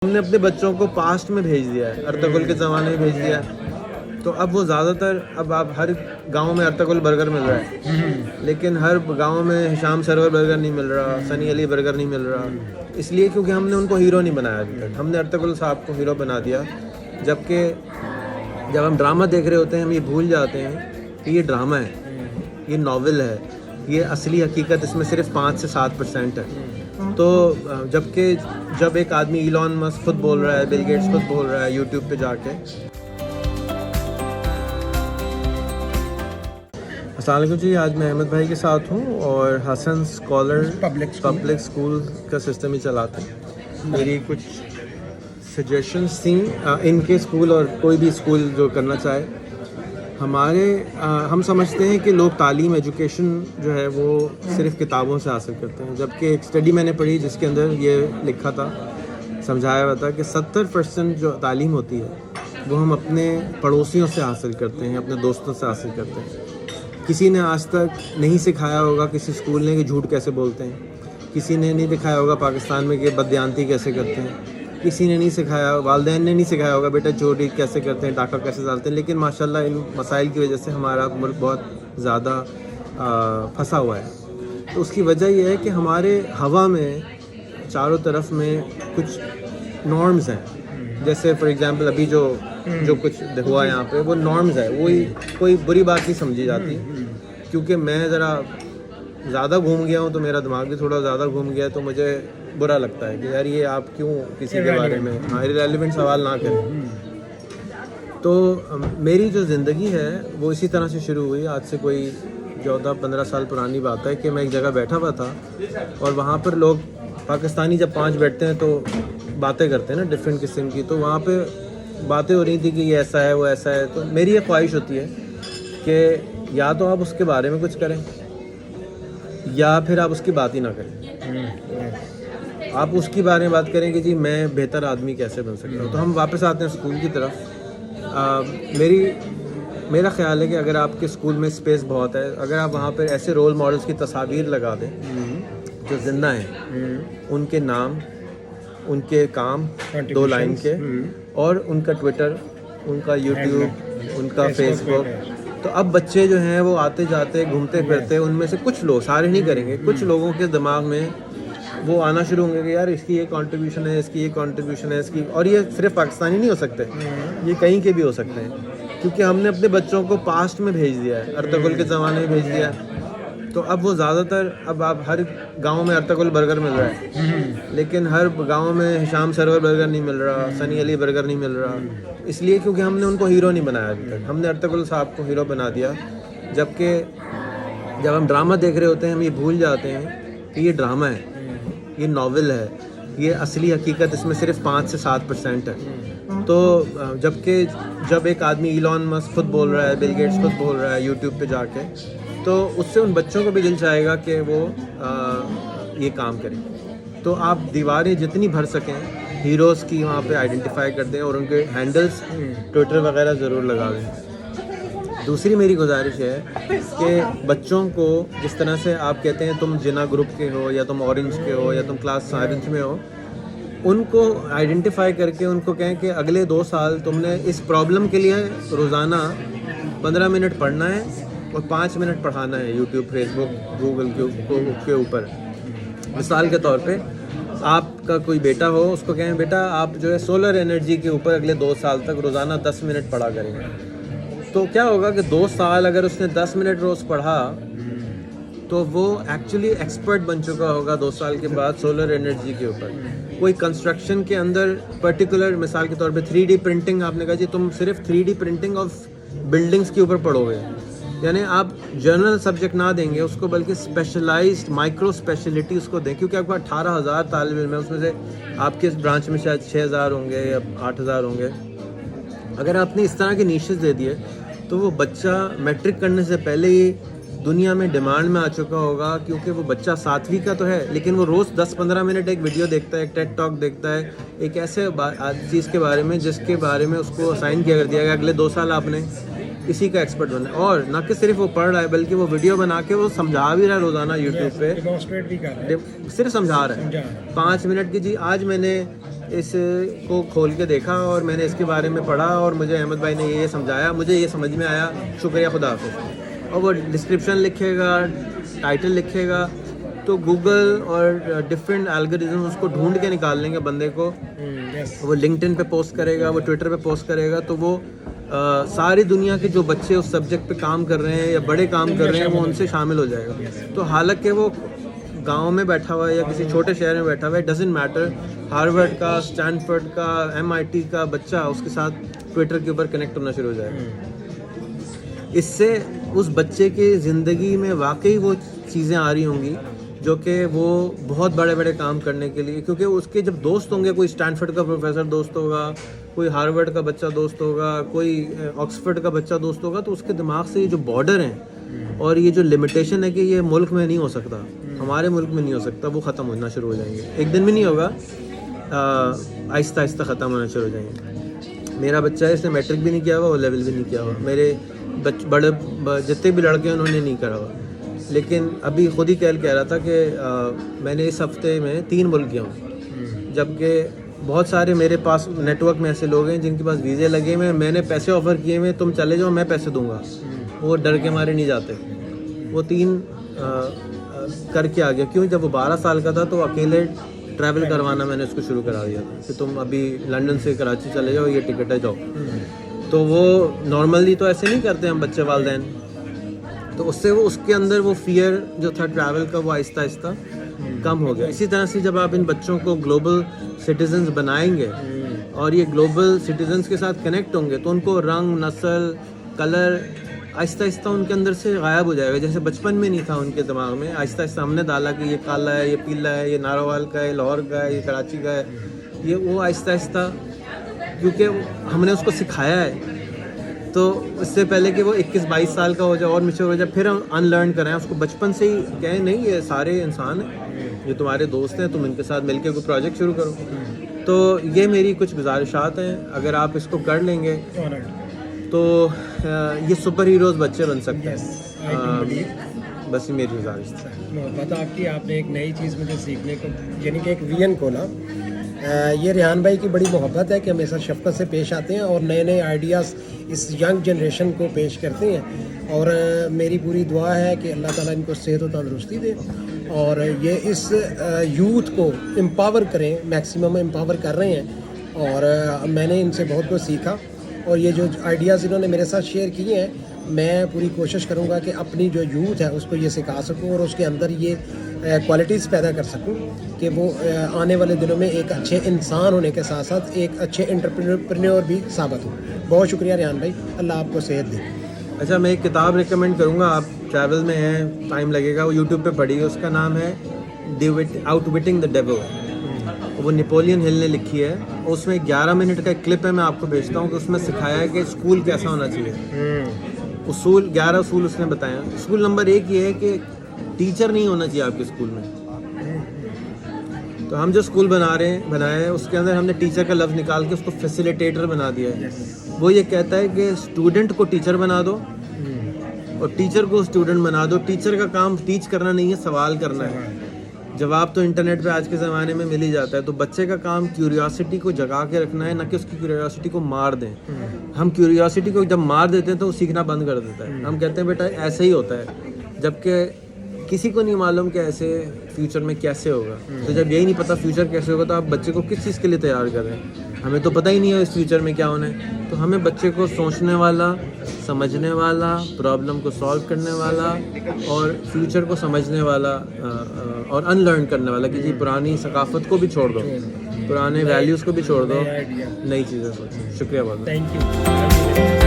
ہم نے اپنے بچوں کو پاسٹ میں بھیج دیا ہے، ارطغرل کے زمانے میں بھیج دیا ہے، تو اب وہ زیادہ تر اب آپ ہر گاؤں میں ارطغرل برگر مل رہا ہے، لیکن ہر گاؤں میں ہشام سرور برگر نہیں مل رہا، سنی علی برگر نہیں مل رہا، اس لیے کیونکہ ہم نے ان کو ہیرو نہیں بنایا ابھی تک. ہم نے ارطغرل صاحب کو ہیرو بنا دیا، جبکہ جب ہم ڈرامہ دیکھ رہے ہوتے ہیں ہم یہ بھول جاتے ہیں کہ یہ ڈرامہ ہے، یہ ناول ہے، یہ اصلی حقیقت اس میں صرف 5 سے 7% ہے. تو جبکہ جب ایک آدمی ایلون مسک خود بول رہا ہے، بل گیٹس خود بول رہا ہے یوٹیوب پہ جا کے. السلام علیکم جی، آج میں احمد بھائی کے ساتھ ہوں اور حسن اسکالر پبلک اسکول کا سسٹم ہی چلاتے ہیں. میری کچھ سجیشنس تھیں ان کے اسکول اور کوئی بھی اسکول جو کرنا چاہے. ہم سمجھتے ہیں کہ لوگ تعلیم ایجوکیشن جو ہے وہ صرف کتابوں سے حاصل کرتے ہیں، جبکہ ایک اسٹڈی میں نے پڑھی جس کے اندر یہ لکھا تھا، سمجھایا ہوا تھا کہ 70% جو تعلیم ہوتی ہے وہ ہم اپنے پڑوسیوں سے حاصل کرتے ہیں، اپنے دوستوں سے حاصل کرتے ہیں. کسی نے آج تک نہیں سکھایا ہوگا کسی اسکول نے کہ جھوٹ کیسے بولتے ہیں، کسی نے نہیں دکھایا ہوگا پاکستان میں کہ بددیانتی کیسے کرتے ہیں، کسی نے نہیں سکھایا، والدین نے نہیں سکھایا ہوگا بیٹا چوری کیسے کرتے ہیں، ڈاکہ کیسے ڈالتے ہیں. لیکن ماشاءاللہ ان مسائل کی وجہ سے ہمارا ملک بہت زیادہ پھنسا ہوا ہے. تو اس کی وجہ یہ ہے کہ ہمارے ہوا میں چاروں طرف میں کچھ نارمز ہیں. جیسے فار ایگزامپل ابھی جو کچھ ہوا یہاں پہ وہ نارمز ہے، وہی کوئی بری بات نہیں سمجھی جاتی. کیونکہ میں ذرا زیادہ گھوم گیا ہوں تو میرا دماغ بھی تھوڑا زیادہ گھوم گیا ہے، تو مجھے برا لگتا ہے کہ یار یہ آپ کیوں کسی کے بارے میں ریلیونٹ سوال نہ کریں. تو میری جو زندگی ہے وہ اسی طرح سے شروع ہوئی. آج سے کوئی 14-15 سال پرانی بات ہے کہ میں ایک جگہ بیٹھا ہوا تھا اور وہاں پر لوگ پاکستانی جب 5 بیٹھتے ہیں تو باتیں کرتے ہیں نا ڈفرینٹ قسم کی، تو وہاں پہ باتیں ہو رہی تھی کہ یہ ایسا ہے وہ ایسا ہے. تو میری یہ خواہش ہوتی ہے کہ یا تو آپ اس کے بارے میں کچھ کریں یا پھر آپ اس کی بات ہی نہ کریں. آپ اس کے بارے میں بات کریں کہ جی میں بہتر آدمی کیسے بن سکتا ہوں. تو ہم واپس آتے ہیں اسکول کی طرف. میرا خیال ہے کہ اگر آپ کے اسکول میں اسپیس بہت ہے، اگر آپ وہاں پہ ایسے رول ماڈلس کی تصاویر لگا دیں جو زندہ ہیں، ان کے نام، ان کے کام 2 لائن کے، اور ان کا ٹویٹر، ان کا یوٹیوب، ان کا فیس بک، تو اب بچے جو ہیں وہ آتے جاتے گھومتے پھرتے، ان میں سے کچھ لوگ، سارے نہیں کریں گے، کچھ لوگوں کے دماغ میں وہ آنا شروع ہوں گے کہ یار اس کی یہ کنٹریبیوشن ہے، اس کی یہ کنٹریبیوشن ہے، اس کی. اور یہ صرف پاکستانی نہیں ہو سکتے، یہ کہیں کے بھی ہو سکتے ہیں، کیونکہ ہم نے اپنے بچوں کو پاسٹ میں بھیج دیا ہے، ارطغرل کے زمانے میں بھیج دیا ہے. تو اب وہ زیادہ تر اب آپ ہر گاؤں میں ارطغرل برگر مل رہا ہے، لیکن ہر گاؤں میں ہشام سرور برگر نہیں مل رہا، سنی علی برگر نہیں مل رہا، اس لیے کیونکہ ہم نے ان کو ہیرو نہیں بنایا ابھی تک. ہم نے ارطغرل صاحب کو ہیرو بنا دیا، جبکہ جب ہم ڈرامہ دیکھ رہے ہوتے ہیں ہم یہ بھول جاتے ہیں کہ یہ ڈرامہ ہے، یہ ناول ہے، یہ اصلی حقیقت اس میں صرف 5 سے 7% ہے. تو جبکہ جب ایک آدمی ایلون مسک خود بول رہا ہے، بل گیٹس خود بول رہا ہے یوٹیوب پہ جا کے، تو اس سے ان بچوں کو بھی دل چاہے گا کہ وہ یہ کام کریں. تو آپ دیواریں جتنی بھر سکیں ہیروز کی وہاں پہ آئیڈینٹیفائی کر دیں اور ان کے ہینڈلز ٹویٹر وغیرہ ضرور لگا دیں. دوسری میری گزارش ہے کہ بچوں کو جس طرح سے آپ کہتے ہیں تم جنا گروپ کے ہو یا تم اورنج کے ہو یا تم کلاس 7 میں ہو، ان کو آئیڈینٹیفائی کر کے ان کو کہیں کہ اگلے 2 سال تم نے اس پرابلم کے لیے روزانہ 15 منٹ پڑھنا ہے اور 5 منٹ پڑھانا ہے یوٹیوب، فیس بک، گوگل کے اوپر. مثال کے طور پہ آپ کا کوئی بیٹا ہو، اس کو کہیں بیٹا آپ جو ہے سولر انرجی کے اوپر اگلے 2 سال تک روزانہ 10 منٹ پڑھا کریں گے. تو کیا ہوگا کہ 2 سال اگر اس نے 10 منٹ روز پڑھا تو وہ ایکچولی ایکسپرٹ بن چکا ہوگا 2 سال کے بعد سولر انرجی کے اوپر. کوئی کنسٹرکشن کے اندر پرٹیکولر، مثال کے طور پہ 3D پرنٹنگ، آپ نے کہا جی تم صرف 3D پرنٹنگ آف بلڈنگس کے اوپر پڑھو گے، یعنی آپ جنرل سبجیکٹ نہ دیں گے اس کو بلکہ اسپیشلائزڈ مائکرو اسپیشلٹی اس کو دیں. کیونکہ آپ کو 18,000 طالب علم ہے، اس میں سے آپ کے اس برانچ میں شاید 6,000 ہوں گے یا 8,000 ہوں گے. اگر آپ نے اس طرح کے نیشز دے دیے تو وہ بچہ میٹرک کرنے سے پہلے ہی دنیا میں ڈیمانڈ میں آ چکا ہوگا. کیونکہ وہ بچہ 7ویں کا تو ہے لیکن وہ روز 10-15 منٹ ایک ویڈیو دیکھتا ہے، ایک ٹیڈ ٹاک دیکھتا ہے، ایک ایسے چیز کے بارے میں جس کے بارے میں اس کو اسائن کیا کر دیا گیا اگلے 2 سال آپ نے اسی کا ایکسپرٹ بننا ہے. اور نہ کہ صرف وہ پڑھ رہا ہے بلکہ وہ ویڈیو بنا کے وہ سمجھا بھی رہا ہے روزانہ یوٹیوب پہ، صرف سمجھا رہا ہے 5 منٹ کی. جی آج میں نے اس کو کھول کے دیکھا اور میں نے اس کے بارے میں پڑھا اور مجھے احمد بھائی نے یہ سمجھایا, مجھے یہ سمجھ میں آیا, شکریہ خدا حافظ. اور وہ ڈسکرپشن لکھے گا, ٹائٹل لکھے گا, تو گوگل اور ڈفرینٹ الگورتھم اس کو ڈھونڈ کے نکال لیں گے بندے کو. وہ لنکڈ ان پہ پوسٹ کرے گا, وہ ٹویٹر پہ پوسٹ کرے گا, تو وہ ساری دنیا کے جو بچے اس سبجیکٹ پہ کام کر رہے ہیں یا بڑے کام کر رہے ہیں وہ ان سے شامل ہو جائے گا. تو حالانکہ وہ گاؤں میں بیٹھا ہوا ہے یا کسی چھوٹے شہر میں بیٹھا ہوا ہے, ڈزنٹ میٹر, ہارورڈ کا, اسٹینفورڈ کا, MIT کا بچہ اس کے ساتھ ٹویٹر کے اوپر کنیکٹ ہونا شروع ہو جائے گا. اس سے اس بچے کی زندگی میں واقعی وہ چیزیں آ رہی ہوں گی جو کہ وہ بہت بڑے بڑے کام کرنے کے لیے, کیونکہ اس کے جب دوست ہوں گے, کوئی اسٹینفورڈ کا پروفیسر دوست ہوگا, کوئی ہارورڈ کا بچہ دوست ہوگا, کوئی آکسفورڈ کا بچہ دوست ہوگا, تو اس کے دماغ سے یہ جو بارڈر ہیں اور یہ جو لمیٹیشن ہے کہ یہ ملک میں نہیں ہو سکتا, ہمارے ملک میں نہیں ہو سکتا, وہ ختم ہونا شروع ہو جائیں گے. ایک دن بھی نہیں ہوگا, آہستہ آہستہ ختم ہونا شروع ہو جائیں گے. میرا بچہ ہے, اس نے میٹرک بھی نہیں کیا ہوا, وہ لیول بھی نہیں کیا ہوا. میرے بڑے جتنے بھی لڑکے ہیں انہوں نے نہیں کرا ہوا. لیکن ابھی خود ہی کہہ رہا تھا کہ میں نے اس ہفتے میں 3 ملک گیا ہوں, جبکہ بہت سارے میرے پاس نیٹ ورک میں ایسے لوگ ہیں جن کے پاس ویزے لگے ہوئے ہیں, میں نے پیسے آفر کیے ہوئے, تم چلے جاؤ میں پیسے دوں گا, وہ ڈر کے مارے نہیں جاتے. وہ 3 کر کے آ گیا. کیوں؟ جب وہ 12 سال کا تھا تو اکیلے ٹریول کروانا میں نے اس کو شروع کرا دیا تھا کہ تم ابھی لنڈن سے کراچی چلے جاؤ, یہ ٹکٹ ہے, جاؤ. تو وہ نارملی تو ایسے نہیں کرتے ہم بچے والدین. تو اس سے وہ اس کے اندر وہ فیئر جو تھا ٹریول کا وہ آہستہ آہستہ کم ہو گیا. اسی طرح سے جب آپ ان بچوں کو گلوبل سٹیزنز بنائیں گے اور یہ گلوبل سٹیزنز کے ساتھ کنیکٹ ہوں گے تو ان کو رنگ, نسل, کلر آہستہ آہستہ ان کے اندر سے غائب ہو جائے گا. جیسے بچپن میں نہیں تھا ان کے دماغ میں, آہستہ آہستہ ہم نے ڈالا کہ یہ کالا ہے, یہ پیلا ہے, یہ ناروال کا ہے, یہ لاہور کا ہے, یہ کراچی کا ہے, یہ وہ آہستہ آہستہ, کیونکہ ہم نے اس کو سکھایا ہے. تو اس سے پہلے کہ وہ 21-22 سال کا ہو جائے اور میچور ہو جائے پھر ہم ان لرن کریں, اس کو بچپن سے ہی کہیں نہیں یہ سارے انسان ہیں, یہ تمہارے دوست ہیں, تم ان کے ساتھ مل کے کوئی پروجیکٹ شروع کرو. تو یہ میری کچھ گزارشات ہیں, اگر آپ اس کو کر لیں گے تو یہ سپر ہیروز بچے بن سکتے ہیں. بس یہ میری گزارش تھی. محبت آپ کی, آپ نے ایک نئی چیز مجھے سیکھنے کو, یعنی کہ ایک ویژن کھولا. یہ ریحان بھائی کی بڑی محبت ہے کہ ہمیشہ شفقت سے پیش آتے ہیں اور نئے نئے آئیڈیاز اس ینگ جنریشن کو پیش کرتے ہیں. اور میری پوری دعا ہے کہ اللہ تعالیٰ ان کو صحت و تندرستی دے اور یہ اس یوتھ کو امپاور کریں, میکسیمم امپاور کر رہے ہیں. اور میں نے ان سے بہت کچھ سیکھا اور یہ جو آئیڈیاز انہوں نے میرے ساتھ شیئر کیے ہیں, میں پوری کوشش کروں گا کہ اپنی جو یوتھ ہے اس کو یہ سکھا سکوں اور اس کے اندر یہ کوالٹیز پیدا کر سکوں کہ وہ آنے والے دنوں میں ایک اچھے انسان ہونے کے ساتھ ساتھ ایک اچھے انٹرپرینور بھی ثابت ہوں. بہت شکریہ ریحان بھائی, اللہ آپ کو صحت دے. اچھا, میں ایک کتاب ریکمینڈ کروں گا, آپ ٹریول میں ہیں, ٹائم لگے گا, وہ یوٹیوب پہ پڑھیے. اس کا نام ہے آؤٹ وٹنگ دا ڈیول. وہ نیپولین ہل نے لکھی ہے. اس میں 11 منٹ کا ایک کلپ ہے, میں آپ کو بھیجتا ہوں, کہ اس میں سکھایا ہے کہ اسکول کیسا ہونا چاہیے. 11 اصول اس نے بتایا. اصول نمبر 1 یہ ہے کہ ٹیچر نہیں ہونا چاہیے آپ کے اسکول میں. تو ہم جو اسکول بنائے ہیں اس کے اندر ہم نے ٹیچر کا لفظ نکال کے اس کو فیسیلیٹیٹر بنا دیا ہے. وہ یہ کہتا ہے کہ اسٹوڈنٹ کو ٹیچر بنا دو اور ٹیچر کو اسٹوڈنٹ بنا دو. ٹیچر کا کام ٹیچ کرنا نہیں ہے, سوال کرنا ہے. جواب تو انٹرنیٹ پہ آج کے زمانے میں مل ہی جاتا ہے. تو بچے کا کام کیوریاسٹی کو جگا کے رکھنا ہے, نہ کہ اس کی کیوریاسٹی کو مار دیں. ہم کیوریاسٹی کو جب مار دیتے ہیں تو وہ سیکھنا بند کر دیتا ہے. ہم کہتے ہیں بیٹا ایسے ہی ہوتا ہے, جبکہ کسی کو نہیں معلوم کہ ایسے فیوچر میں کیسے ہوگا. تو جب یہی نہیں پتہ فیوچر کیسے ہوگا تو آپ بچے کو کس چیز کے لیے تیار کر رہے ہیں. ہمیں تو پتہ ہی نہیں ہے اس فیوچر میں کیا ہونا ہے. تو ہمیں بچے کو سوچنے والا, سمجھنے والا, پرابلم کو سالو کرنے والا اور فیوچر کو سمجھنے والا اور ان لرن کرنے والا, کہ جی پرانی ثقافت کو بھی چھوڑ دو, پرانے ویلیوز کو بھی چھوڑ دو, نئی چیزیں سوچیں. شکریہ بہت. Thank you.